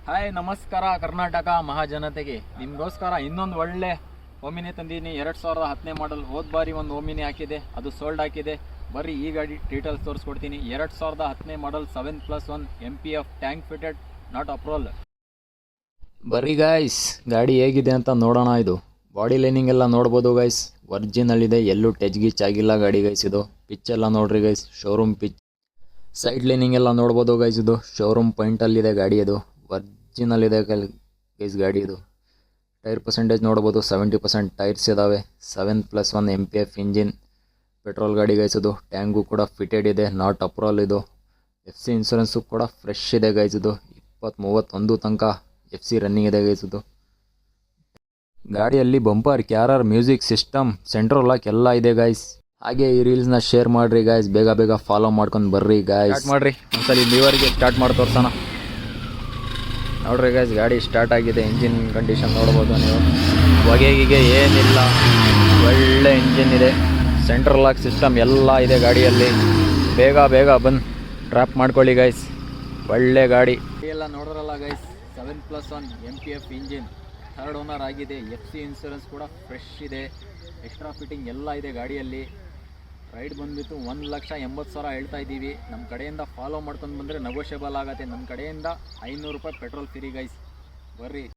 Hi ನಮಸ್ಕಾರ ಕರ್ನಾಟಕ ಮಹಾಜನತೆಗೆ. ನಿಮಗೋಸ್ಕರ ಇನ್ನೊಂದು ಒಳ್ಳೆ ಓಮಿನಿ ತಂದೀನಿ. 2010ನೇ ಮಾಡಲ್. ಹೋದ ಬಾರಿ ಒಂದು ಓಮಿನಿ ಹಾಕಿದೆ, ಅದು ಸೋಲ್ಡ್ ಹಾಕಿದೆ. ಬರ್ರಿ ಈ ಗಾಡಿ ಡೀಟೇಲ್ಸ್ ತೋರಿಸ್ಕೊಡ್ತೀನಿ. 2010ನೇ ಮಾಡಲ್ 7+1 MPF ಟ್ಯಾಂಕ್ ಫಿಟೆಡ್, ನಾಟ್ ಅಪ್ರೋಲ್. ಬರ್ರಿ ಗಾಯ್ಸ್, ಗಾಡಿ ಹೇಗಿದೆ ಅಂತ ನೋಡೋಣ. ಇದು ಬಾಡಿ ಲೈನಿಂಗ್ ಎಲ್ಲ ನೋಡ್ಬೋದು ಗೈಸ್, ಒರಿಜಿನಲ್ ಇದೆ, ಎಲ್ಲೂ ಟಚ್ ಗಿಚ್ ಆಗಿಲ್ಲ ಗಾಡಿ ಗೈಸ್. ಇದು ಪಿಚ್ ಎಲ್ಲ ನೋಡ್ರಿ guys, showroom pitch. Side lining ಎಲ್ಲ ನೋಡ್ಬೋದು ಗೈಸ್, ಇದು ಶೋರೂಮ್ ಪಾಯಿಂಟಲ್ಲಿದೆ ಗಾಡಿ. ಅದು ಒರಿಜಿನಲ್ ಇದೆ ಗೈಸ್ ಗಾಡಿ. ಇದು ಟೈರ್ ಪರ್ಸೆಂಟೇಜ್ ನೋಡ್ಬೋದು, 70% ಟೈರ್ಸ್ ಇದ್ದಾವೆ. 7+1 MPF ಇಂಜಿನ್, ಪೆಟ್ರೋಲ್ ಗಾಡಿ ಗೈಸ್. ಇದು ಟ್ಯಾಂಕು ಕೂಡ ಫಿಟೆಡ್ ಇದೆ, ನಾಟ್ ಅಪ್ರೋಲ್. ಇದು FC ಇನ್ಸೂರೆನ್ಸು ಕೂಡ ಫ್ರೆಶ್ ಇದೆ ಗೈಸ್. ಇದು 2031 ತನಕ FC ರನ್ನಿಂಗ್ ಇದೆ ಗೈಸ್. ಇದು ಗಾಡಿಯಲ್ಲಿ bumper, carrier, music system, central lock ಎಲ್ಲ ಇದೆ ಗೈಸ್. ಹಾಗೆ ಈ ರೀಲ್ಸ್ನ ಶೇರ್ ಮಾಡ್ರಿ ಗಾಯ್ಸ್, ಬೇಗ ಫಾಲೋ ಮಾಡ್ಕೊಂಡು ಬರ್ರಿ ಗಾಯ್ಸ್. ಸ್ಟಾರ್ಟ್ ಮಾಡ್ರಿ ಒಂದ್ಸಲಿ ಲಿವರ್ಗೆ ಸ್ಟಾರ್ಟ್ ಮಾಡಿ ತೋರ್ಸೋಣ. ನೋಡ್ರಿ ಗಾಯ್ಸ್, ಗಾಡಿ ಸ್ಟಾರ್ಟ್ ಆಗಿದೆ. ಇಂಜಿನ್ ಕಂಡೀಷನ್ ನೋಡ್ಬೋದು ನೀವು, ಹೊಗೆಗೆ ಏನಿಲ್ಲ, ಒಳ್ಳೆ ಇಂಜಿನ್ ಇದೆ. ಸೆಂಟ್ರಲ್ ಲಾಕ್ ಸಿಸ್ಟಮ್ ಎಲ್ಲ ಇದೆ ಗಾಡಿಯಲ್ಲಿ. ಬೇಗ ಬಂದು ಡ್ರಾಪ್ ಮಾಡ್ಕೊಳ್ಳಿ ಗೈಸ್, ಒಳ್ಳೆ ಗಾಡಿ ಎಲ್ಲ ನೋಡ್ರಲ್ಲ guys. 7+1 MPF engine, 3rd owner ಆಗಿದೆ. FC ಇನ್ಸೂರೆನ್ಸ್ ಕೂಡ ಫ್ರೆಶ್ ಇದೆ, ಎಕ್ಸ್ಟ್ರಾ ಫಿಟ್ಟಿಂಗ್ ಎಲ್ಲ ಇದೆ ಗಾಡಿಯಲ್ಲಿ. ರೈಡ್ ಬಂದುಬಿಟ್ಟು 1,80,000 ಹೇಳ್ತಾ ಇದ್ದೀವಿ. ನಮ್ಮ ಕಡೆಯಿಂದ ಫಾಲೋ ಮಾಡ್ಕೊಂಡು ಬಂದರೆ ನೆಗೋಷಿಯಬಲ್ ಆಗುತ್ತೆ. ನಮ್ಮ ಕಡೆಯಿಂದ 500 ರೂಪಾಯಿ ಪೆಟ್ರೋಲ್ ಫ್ರೀ ಗೈಸ್. ಬರ್ರಿ.